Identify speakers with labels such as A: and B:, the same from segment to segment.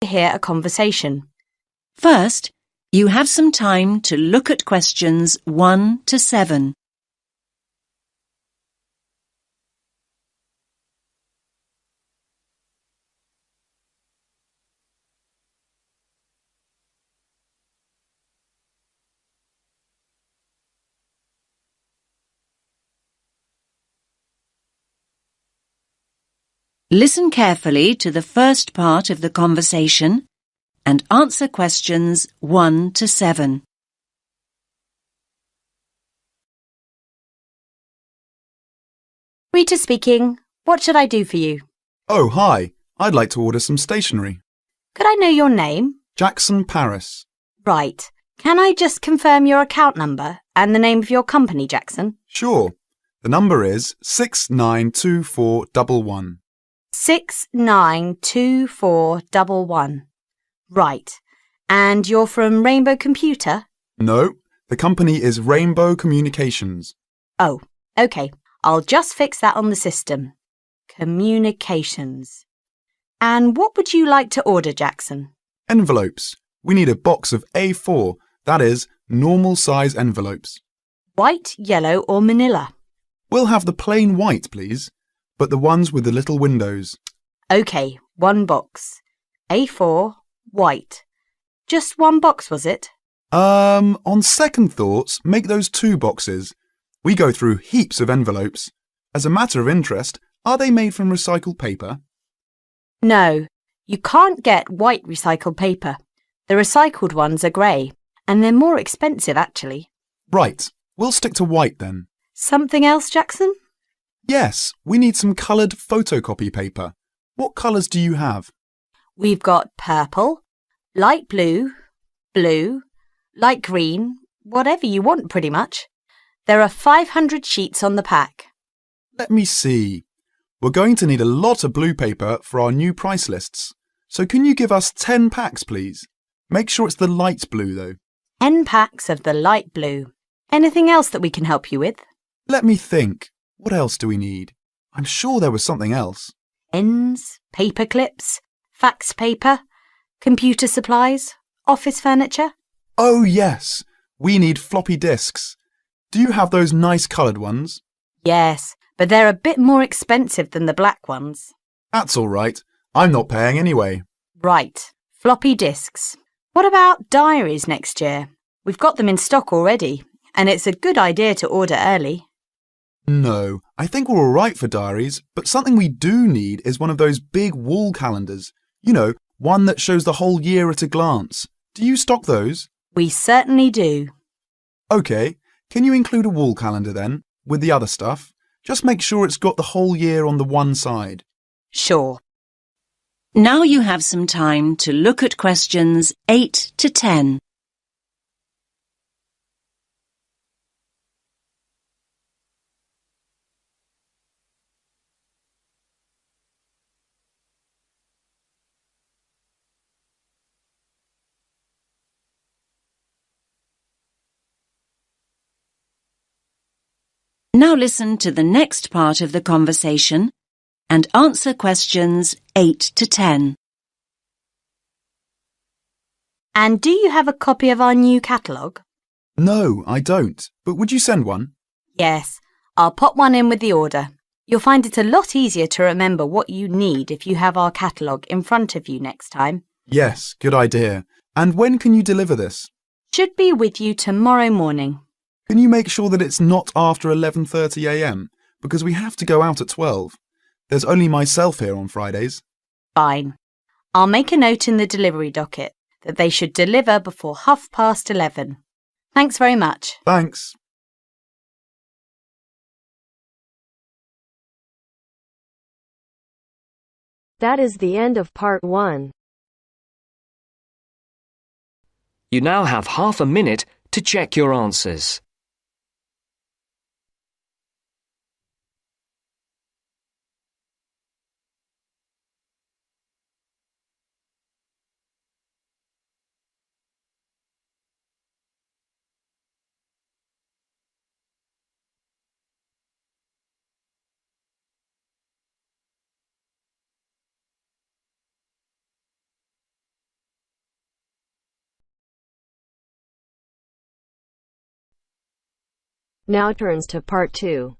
A: Hear a conversation.
B: First, you have some time to look at questions 1 to 7. Listen carefully to the first part of the conversation and answer questions 1 to 7.
A: Rita speaking. What should I do for you?
C: Oh, hi. I'd like to order some stationery.
A: Could I know your name?
C: Jackson Paris.
A: Right. Can I just confirm your account number and the name of your company, Jackson?
C: Sure. The number is 692411.
A: 692411. Right. And you're from Rainbow Computer?
C: No, the company is Rainbow Communications.
A: Oh, OK. I'll just fix that on the system. Communications. And what would you like to order, Jackson?
C: Envelopes. We need a box of A4, that is, normal size envelopes.
A: White, yellow or manila?
C: We'll have the plain white, please, but the ones with the little windows.
A: OK, one box. A4, white. Just one box, was it?
C: On second thoughts, make those 2 boxes. We go through heaps of envelopes. As a matter of interest, are they made from recycled paper?
A: No, you can't get white recycled paper. The recycled ones are grey, and they're more expensive, actually.
C: Right, we'll stick to white then.
A: Something else, Jackson?
C: Yes, we need some coloured photocopy paper. What colours do you have?
A: We've got purple, light blue, blue, light green, whatever you want pretty much. There are 500 sheets on the pack.
C: Let me see. We're going to need a lot of blue paper for our new price lists. So can you give us 10 packs, please? Make sure it's the light blue, though.
A: 10 packs of the light blue. Anything else that we can help you with?
C: Let me think. What else do we need? I'm sure there was something else.
A: Pens, paper clips, fax paper, computer supplies, office furniture.
C: Oh, yes. We need floppy disks. Do you have those nice coloured ones?
A: Yes, but they're a bit more expensive than the black ones.
C: That's all right. I'm not paying anyway.
A: Right, floppy disks. What about diaries next year? We've got them in stock already, and it's a good idea to order early.
C: No, I think we're all right for diaries, but something we do need is one of those big wall calendars. You know, one that shows the whole year at a glance. Do you stock those?
A: We certainly do.
C: OK, can you include a wall calendar then, with the other stuff? Just make sure it's got the whole year on the one side.
A: Sure.
B: Now you have some time to look at questions 8 to 10. Now listen to the next part of the conversation and answer questions 8 to 10.
A: And do you have a copy of our new catalogue?
C: No, I don't. But would you send one?
A: Yes, I'll pop one in with the order. You'll find it a lot easier to remember what you need if you have our catalogue in front of you next time.
C: Yes, good idea. And when can you deliver this?
A: Should be with you tomorrow morning.
C: Can you make sure that it's not after 11:30 a.m? Because we have to go out at 12. There's only myself here on Fridays.
A: Fine. I'll make a note in the delivery docket that they should deliver before 11:30. Thanks very much.
C: Thanks.
D: That is the end of part 1.
E: You now have half a minute to check your answers.
D: Now turns to part 2.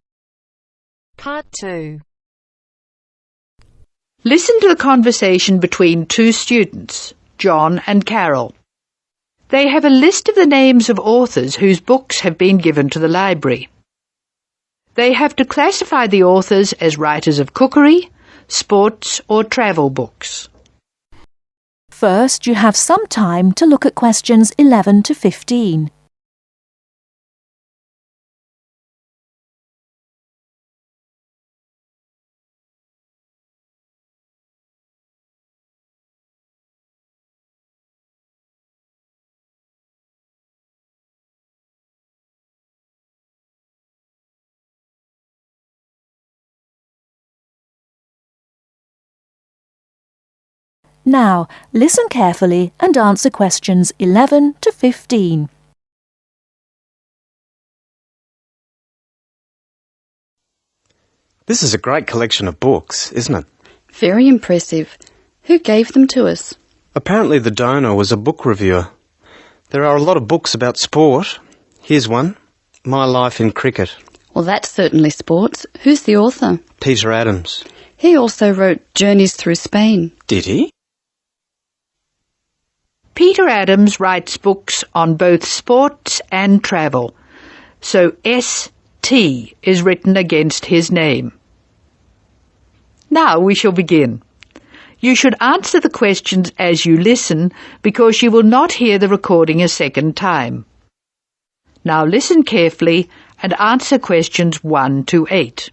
F: Part 2.
G: Listen to the conversation between two students, John and Carol. They have a list of the names of authors whose books have been given to the library. They have to classify the authors as writers of cookery, sports or travel books.
H: First, you have some time to look at questions 11 to 15. Now, listen carefully and answer questions 11 to 15.
I: This is a great collection of books, isn't it?
J: Very impressive. Who gave them to us?
I: Apparently the donor was a book reviewer. There are a lot of books about sport. Here's one, My Life in Cricket.
J: Well, that's certainly sports. Who's the author?
I: Peter Adams.
J: He also wrote Journeys Through Spain.
I: Did he?
G: Peter Adams writes books on both sports and travel, so S.T. is written against his name. Now we shall begin. You should answer the questions as you listen because you will not hear the recording a second time. Now listen carefully and answer questions 1 to 8.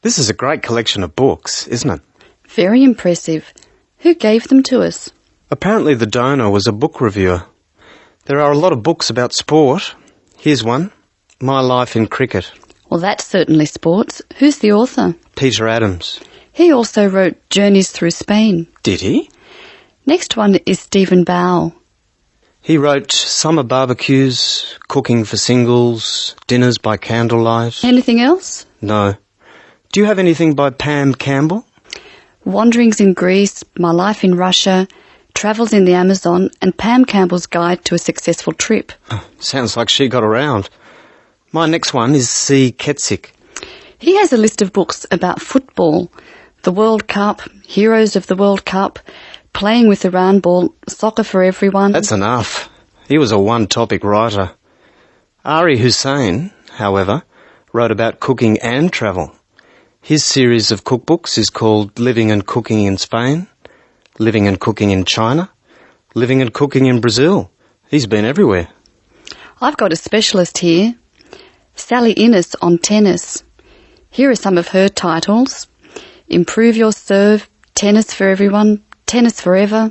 I: This is a great collection of books, isn't it?
J: Very impressive. Who gave them to us?
I: Apparently the donor was a book reviewer. There are a lot of books about sport. Here's one, My Life in Cricket.
J: Well, that's certainly sports. Who's the author?
I: Peter Adams.
J: He also wrote Journeys Through Spain.
I: Did he?
J: Next one is Stephen Bow.
I: He wrote Summer Barbecues, Cooking for Singles, Dinners by Candlelight.
J: Anything else?
I: No. Do you have anything by Pam Campbell?
J: Wanderings in Greece, My Life in Russia, Travels in the Amazon, and Pam Campbell's Guide to a Successful Trip.
I: Sounds like she got around. My next one is C. Ketzik.
J: He has a list of books about football, the World Cup, Heroes of the World Cup, Playing with the Round Ball, Soccer for Everyone.
I: That's enough. He was a one-topic writer. Ari Hussein, however, wrote about cooking and travel. His series of cookbooks is called Living and Cooking in Spain, Living and Cooking in China, Living and Cooking in Brazil. He's been everywhere.
J: I've got a specialist here, Sally Innes on tennis. Here are some of her titles. Improve Your Serve, Tennis for Everyone, Tennis Forever.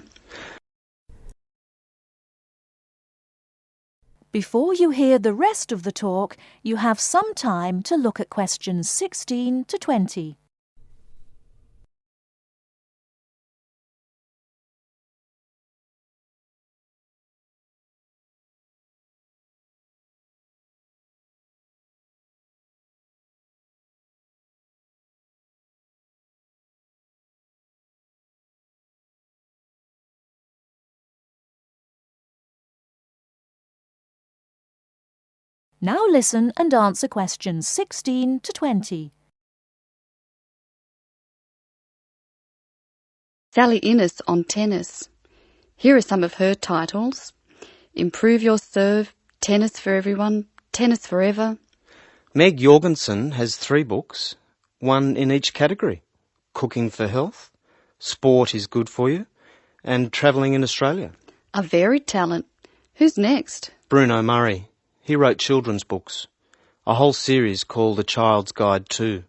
H: Before you hear the rest of the talk, you have some time to look at questions 16 to 20. Now listen and answer questions 16 to 20.
J: Sally Innes on tennis. Here are some of her titles. Improve Your Serve, Tennis for Everyone, Tennis Forever.
I: Meg Jorgensen has 3 books, one in each category. Cooking for Health, Sport is Good for You, and Travelling in Australia.
J: A varied talent. Who's next?
I: Bruno Murray. He wrote children's books, a whole series called A Child's Guide to,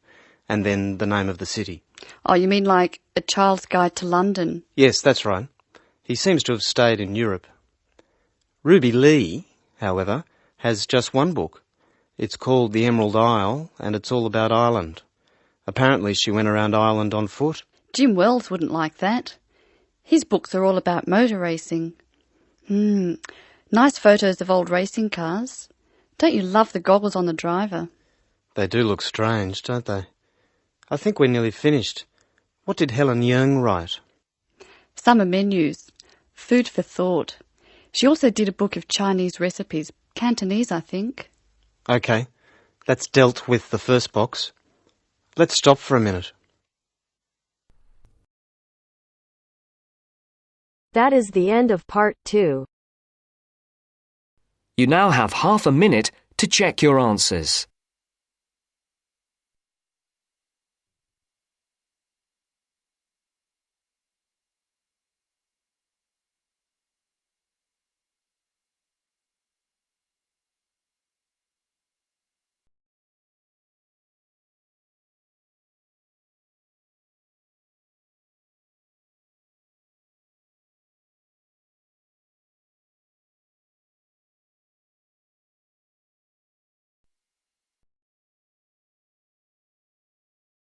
I: and then The Name of the City.
J: Oh, you mean like A Child's Guide to London?
I: Yes, that's right. He seems to have stayed in Europe. Ruby Lee, however, has just one book. It's called The Emerald Isle, and it's all about Ireland. Apparently she went around Ireland on foot.
J: Jim Wells wouldn't like that. His books are all about motor racing. Nice photos of old racing cars. Don't you love the goggles on the driver?
I: They do look strange, don't they? I think we're nearly finished. What did Helen Young write?
J: Summer menus. Food for thought. She also did a book of Chinese recipes, Cantonese, I think.
I: OK, that's dealt with the first box. Let's stop for a minute.
D: That is the end of part 2.
E: You now have half a minute to check your answers.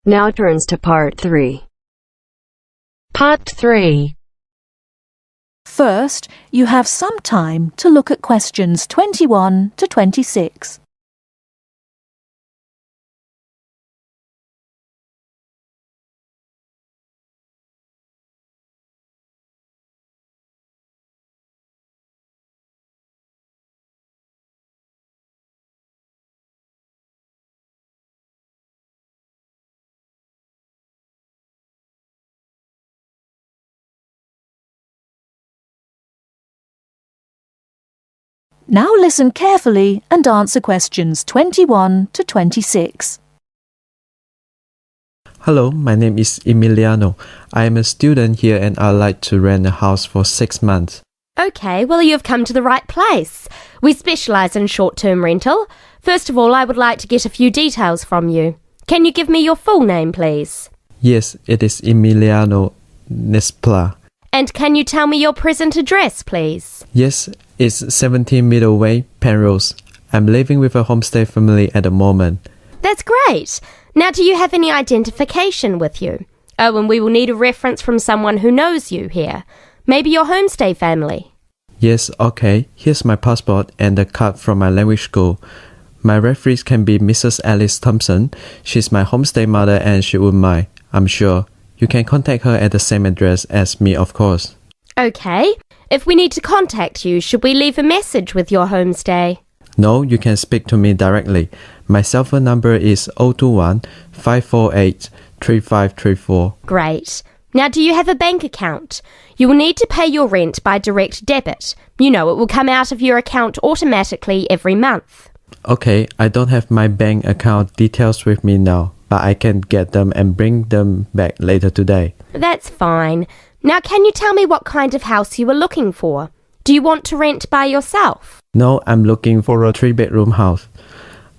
D: Now turns to part 3.
F: Part 3.
H: First, you have some time to look at questions 21 to 26. Now listen carefully and answer questions 21 to 26.
K: Hello, my name is Emiliano. I am a student here and I'd like to rent a house for 6 months.
L: OK, well you've come to the right place. We specialise in short-term rental. First of all, I would like to get a few details from you. Can you give me your full name, please?
K: Yes, it is Emiliano Nespla.
L: And can you tell me your present address, please?
K: Yes, it's 17 Middleway, Penrose. I'm living with a homestay family at the moment.
L: That's great. Now, do you have any identification with you? Oh, and we will need a reference from someone who knows you here. Maybe your homestay family.
K: Yes, okay. Here's my passport and a card from my language school. My referees can be Mrs. Alice Thompson. She's my homestay mother and she wouldn't mind, I'm sure. You can contact her at the same address as me, of course.
L: OK. If we need to contact you, should we leave a message with your homestay?
K: No, you can speak to me directly. My cell phone number is 021 548 3534.
L: Great. Now, do you have a bank account? You will need to pay your rent by direct debit. You know, it will come out of your account automatically every month.
K: Okay, I don't have my bank account details with me now, but I can get them and bring them back later today.
L: That's fine. Now, can you tell me what kind of house you are looking for? Do you want to rent by yourself?
K: No, I'm looking for a 3-bedroom house.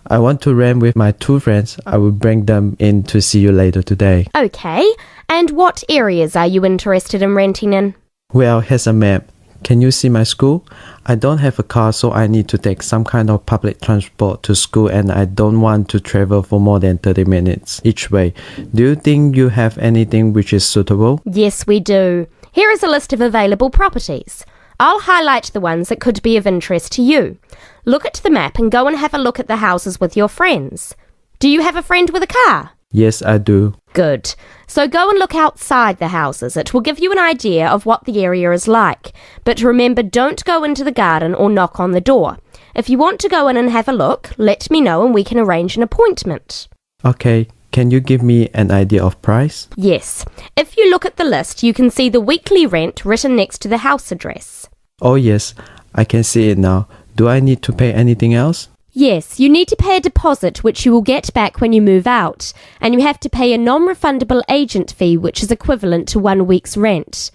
K: I want to rent with my 2 friends. I will bring them in to see you later today.
L: Okay. And what areas are you interested in renting in?
K: Well, here's a map. Can you see my school? I don't have a car, so I need to take some kind of public transport to school and I don't want to travel for more than 30 minutes each way. Do you think you have anything which is suitable?
L: Yes, we do. Here is a list of available properties. I'll highlight the ones that could be of interest to you. Look at the map and go and have a look at the houses with your friends. Do you have a friend with a car?
K: Yes, I do.
L: Good. So go and look outside the houses. It will give you an idea of what the area is like. But remember, don't go into the garden or knock on the door. If you want to go in and have a look, let me know and we can arrange an appointment.
K: Okay, can you give me an idea of price?
L: Yes. If you look at the list, you can see the weekly rent written next to the house address.
K: Oh yes, I can see it now. Do I need to pay anything else?
L: Yes, you need to pay a deposit which you will get back when you move out, and you have to pay a non-refundable agent fee which is equivalent to 1 week's rent.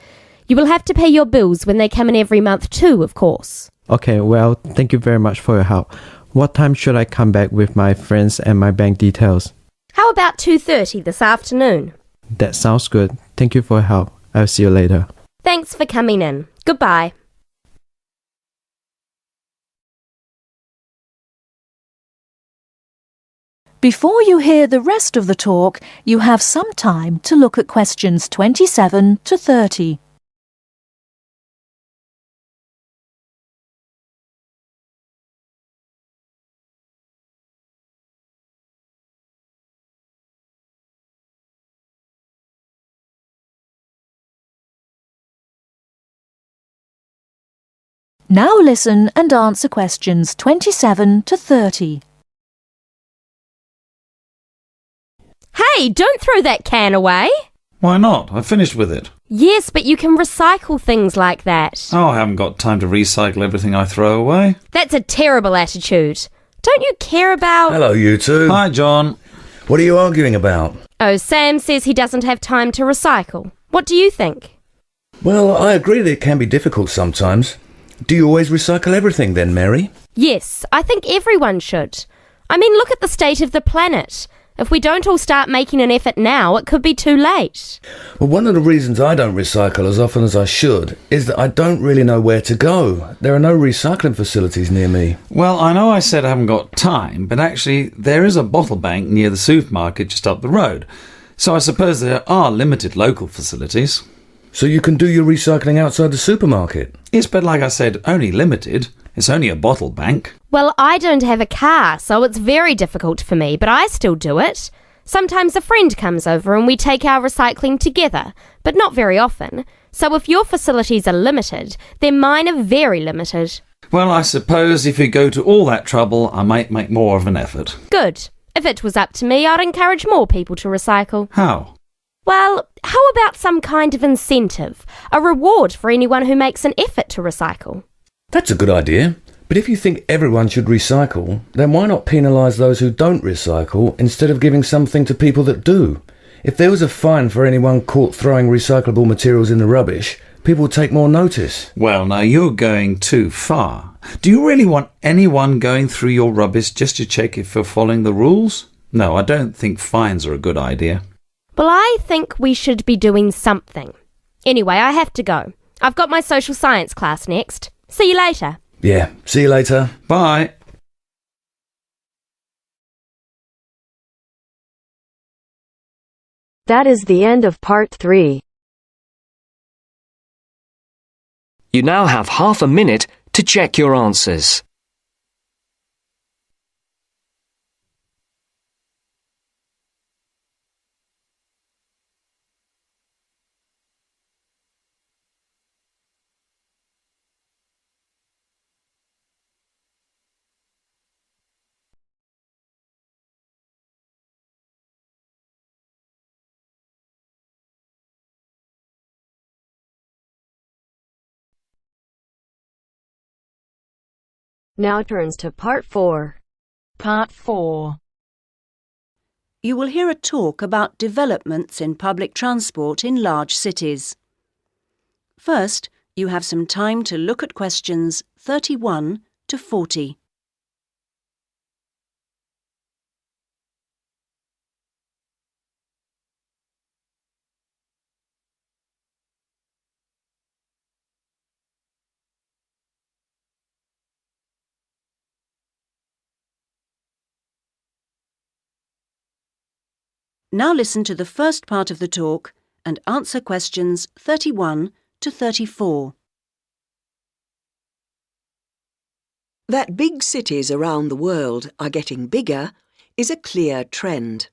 L: You will have to pay your bills when they come in every month too, of course.
K: Okay, well, thank you very much for your help. What time should I come back with my friends and my bank details?
L: How about 2:30 this afternoon?
K: That sounds good. Thank you for your help. I'll see you later.
L: Thanks for coming in. Goodbye.
H: Before you hear the rest of the talk, you have some time to look at questions 27 to 30. Now listen and answer questions 27 to 30.
L: Hey, don't throw that can away.
M: Why not? I finished with it.
L: Yes, but you can recycle things like that.
M: Oh, I haven't got time to recycle everything I throw away.
L: That's a terrible attitude. Don't you care about...
N: Hello, you two.
M: Hi, John.
N: What are you arguing about?
L: Oh, Sam says he doesn't have time to recycle. What do you think?
N: Well, I agree that it can be difficult sometimes. Do you always recycle everything then, Mary?
L: Yes, I think everyone should. I mean, look at the state of the planet. If we don't all start making an effort now, it could be too late.
N: Well, one of the reasons I don't recycle as often as I should is that I don't really know where to go. There are no recycling facilities near me.
M: Well, I know I said I haven't got time, but actually there is a bottle bank near the supermarket just up the road. So I suppose there are limited local facilities.
N: So you can do your recycling outside the supermarket?
M: Yes, but like I said, only limited. It's only a bottle bank.
L: Well, I don't have a car, so it's very difficult for me, but I still do it. Sometimes a friend comes over and we take our recycling together, but not very often. So if your facilities are limited, then mine are very limited.
M: Well, I suppose if you go to all that trouble, I might make more of an effort.
L: Good. If it was up to me, I'd encourage more people to recycle.
M: How?
L: Well, how about some kind of incentive? A reward for anyone who makes an effort to recycle?
N: That's a good idea. But if you think everyone should recycle, then why not penalise those who don't recycle instead of giving something to people that do? If there was a fine for anyone caught throwing recyclable materials in the rubbish, people would take more notice.
M: Well, now you're going too far. Do you really want anyone going through your rubbish just to check if you're following the rules? No, I don't think fines are a good idea.
L: Well, I think we should be doing something. Anyway, I have to go. I've got my social science class next. See you later.
N: Yeah, see you later.
M: Bye.
D: That is the end of part 3.
E: You now have half a minute to check your answers.
D: Now turns to part 4.
H: Part 4.
O: You will hear a talk about developments in public transport in large cities. First, you have some time to look at questions 31 to 40. Now listen to the first part of the talk and answer questions 31 to 34.
P: That big cities around the world are getting bigger is a clear trend.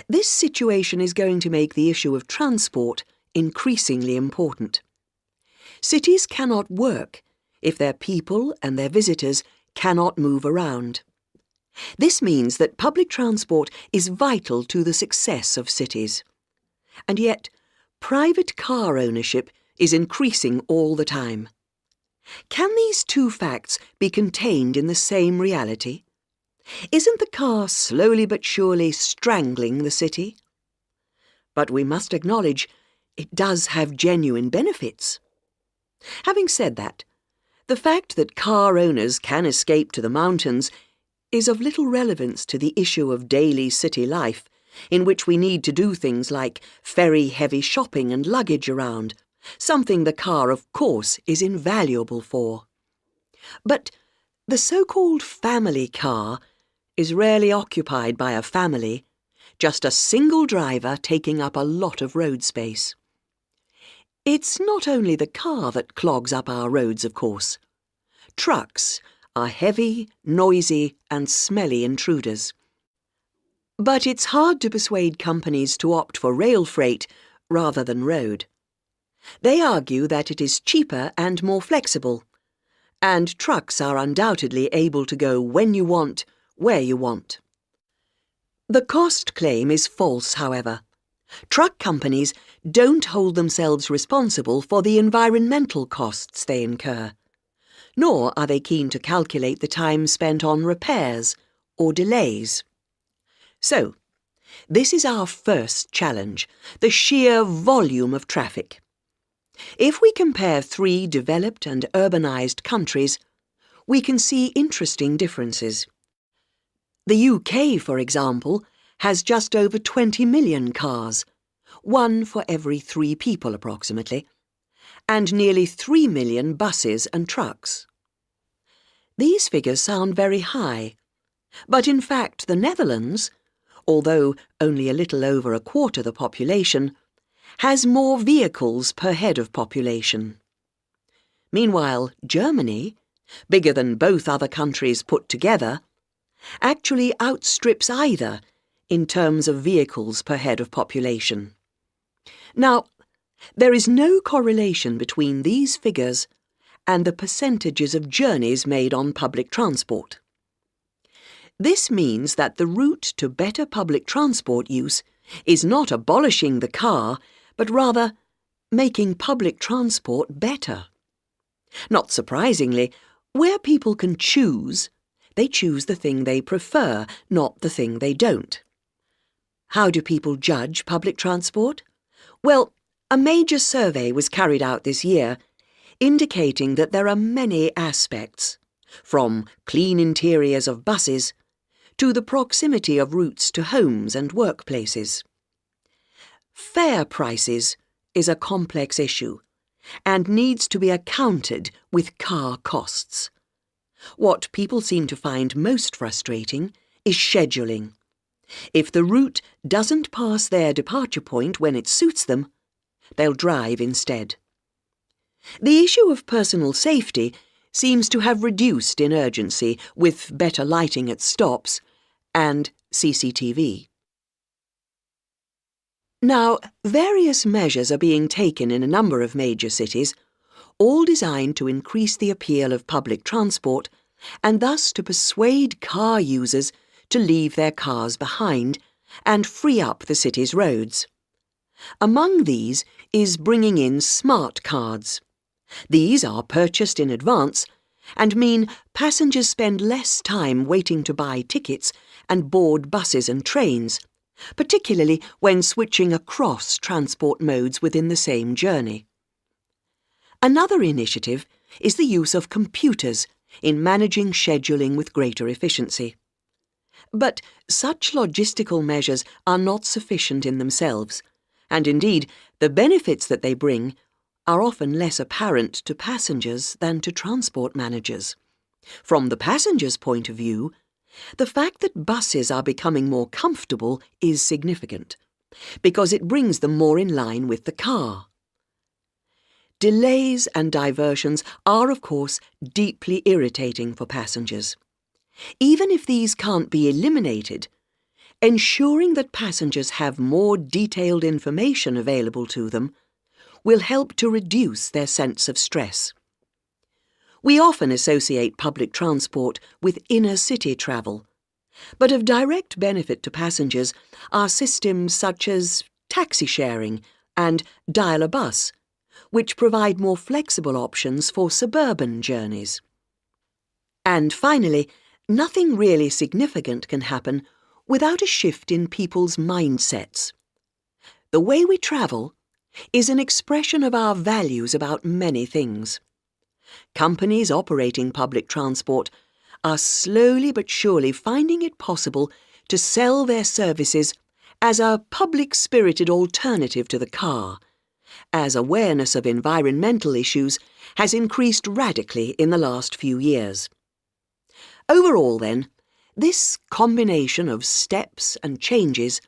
P: This situation is going to make the issue of transport increasingly important. Cities cannot work if their people and their visitors cannot move around. This means that public transport is vital to the success of cities. And yet, private car ownership is increasing all the time. Can these two facts be contained in the same reality? Isn't the car slowly but surely strangling the city? But we must acknowledge it does have genuine benefits. Having said that, the fact that car owners can escape to the mountains is of little relevance to the issue of daily city life, in which we need to do things like ferry heavy shopping and luggage around, something the car, of course, is invaluable for. But the so-called family car is rarely occupied by a family, just a single driver taking up a lot of road space. It's not only the car that clogs up our roads, of course. Trucks are heavy, noisy and smelly intruders. But it's hard to persuade companies to opt for rail freight rather than road. They argue that it is cheaper and more flexible, And trucks are undoubtedly able to go when you want, where you want. The cost claim is false, however. Truck companies don't hold themselves responsible for the environmental costs they incur, nor are they keen to calculate the time spent on repairs or delays. So, this is our first challenge, the sheer volume of traffic. If we compare 3 developed and urbanised countries, we can see interesting differences. The UK, for example, has just over 20 million cars, 1 for every 3 people approximately, and nearly 3 million buses and trucks. These figures sound very high, but in fact the Netherlands, although only a little over a quarter the population, has more vehicles per head of population. Meanwhile, Germany, bigger than both other countries put together, actually outstrips either in terms of vehicles per head of population. Now, there is no correlation between these figures and the percentages of journeys made on public transport. This means that the route to better public transport use is not abolishing the car, but rather making public transport better. Not surprisingly, where people can choose, they choose the thing they prefer, not the thing they don't. How do people judge public transport? Well, a major survey was carried out this year, indicating that there are many aspects, from clean interiors of buses to the proximity of routes to homes and workplaces. Fare prices is a complex issue and needs to be accounted with car costs. What people seem to find most frustrating is scheduling. If the route doesn't pass their departure point when it suits them, they'll drive instead. The issue of personal safety seems to have reduced in urgency with better lighting at stops and CCTV. Now, various measures are being taken in a number of major cities, all designed to increase the appeal of public transport and thus to persuade car users to leave their cars behind and free up the city's roads. Among these is bringing in smart cards. These are purchased in advance and mean passengers spend less time waiting to buy tickets and board buses and trains, particularly when switching across transport modes within the same journey. Another initiative is the use of computers in managing scheduling with greater efficiency. But such logistical measures are not sufficient in themselves, and indeed the benefits that they bring are often less apparent to passengers than to transport managers. From the passenger's point of view, the fact that buses are becoming more comfortable is significant, because it brings them more in line with the car. Delays and diversions are, of course, deeply irritating for passengers. Even if these can't be eliminated, ensuring that passengers have more detailed information available to them will help to reduce their sense of stress. We often associate public transport with inner-city travel, but of direct benefit to passengers are systems such as taxi sharing and Dial a Bus, which provide more flexible options for suburban journeys. And finally, nothing really significant can happen without a shift in people's mindsets. The way we travel is an expression of our values about many things. Companies operating public transport are slowly but surely finding it possible to sell their services as a public-spirited alternative to the car, as awareness of environmental issues has increased radically in the last few years. Overall, then, this combination of steps and changes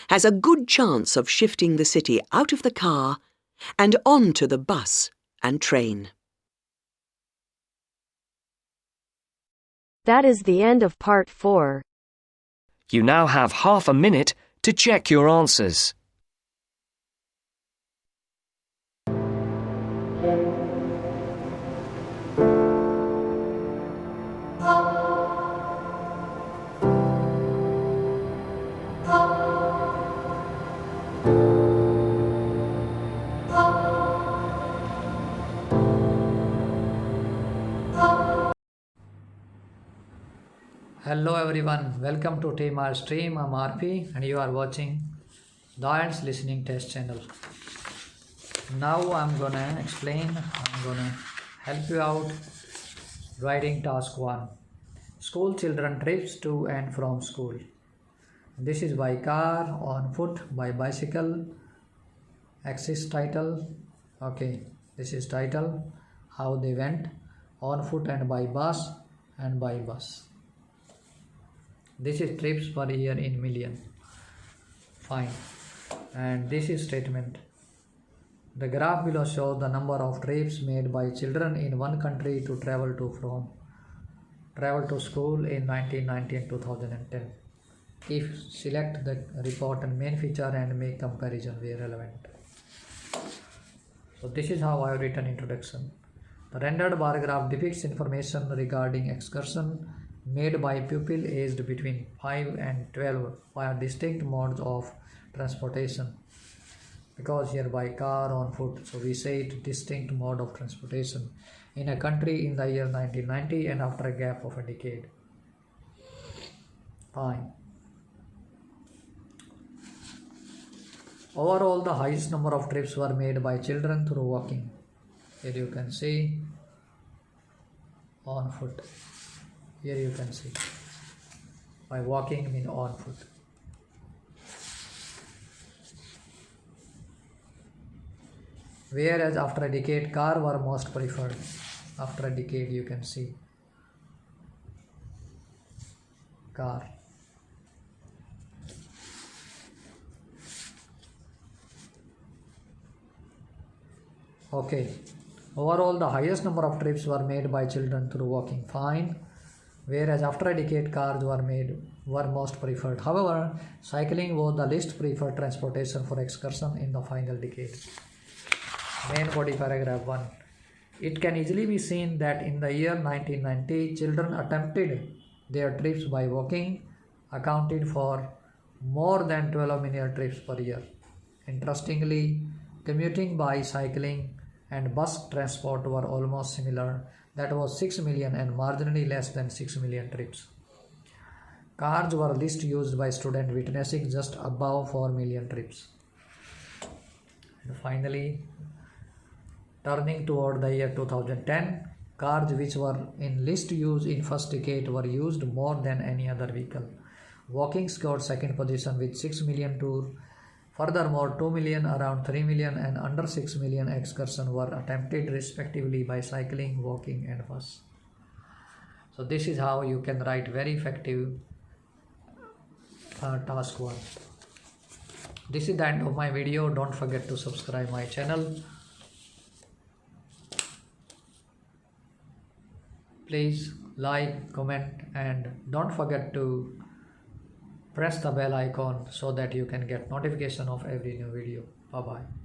P: has a good chance of shifting the city out of the car and onto the bus and train.
D: That is the end of part 4.
E: You now have half a minute to check your answers.
Q: Hello everyone, welcome to TMR Stream. I'm RP and you are watching the Ielts Listening Test channel. Now I'm gonna help you out writing task 1. School children trips to and from school. This is by car, on foot, by bicycle. Axis title. Okay, this is title. How they went. On foot and by bus and by bus. This is trips per year in million. Fine. And this is statement. The graph below shows the number of trips made by children in one country to travel to school in 1990 and 2010. If select the report and main feature and make comparison where relevant. So this is how I have written introduction. The rendered bar graph depicts information regarding excursion made by pupil aged between 5 and 12 via distinct modes of transportation. Because here by car, on foot, so we say it distinct mode of transportation in a country in the year 1990 and after a gap of a decade. Fine. Overall, the highest number of trips were made by children through walking. Here you can see on foot. Here you can see by walking mean on foot. Whereas after a decade, car were most preferred. After a decade, you can see car. Okay. Overall, the highest number of trips were made by children through walking. Fine. Whereas after a decade, cars were most preferred. However, cycling was the least preferred transportation for excursion in the final decade. Main body paragraph 1. It can easily be seen that in the year 1990, children attempted their trips by walking, accounted for more than 12 million trips per year. Interestingly, commuting by cycling and bus transport were almost similar. That was 6 million and marginally less than 6 million trips. Cars were least used by students, witnessing just above 4 million trips. And finally, turning toward the year 2010, cars which were in least use in first decade were used more than any other vehicle. Walking scored second position with 6 million tours. Furthermore, 2 million, around 3 million and under 6 million excursions were attempted respectively by cycling, walking and bus. So this is how you can write very effective task 1. This is the end of my video. Don't forget to subscribe my channel. Please like, comment and don't forget to press the bell icon so that you can get notification of every new video. Bye bye.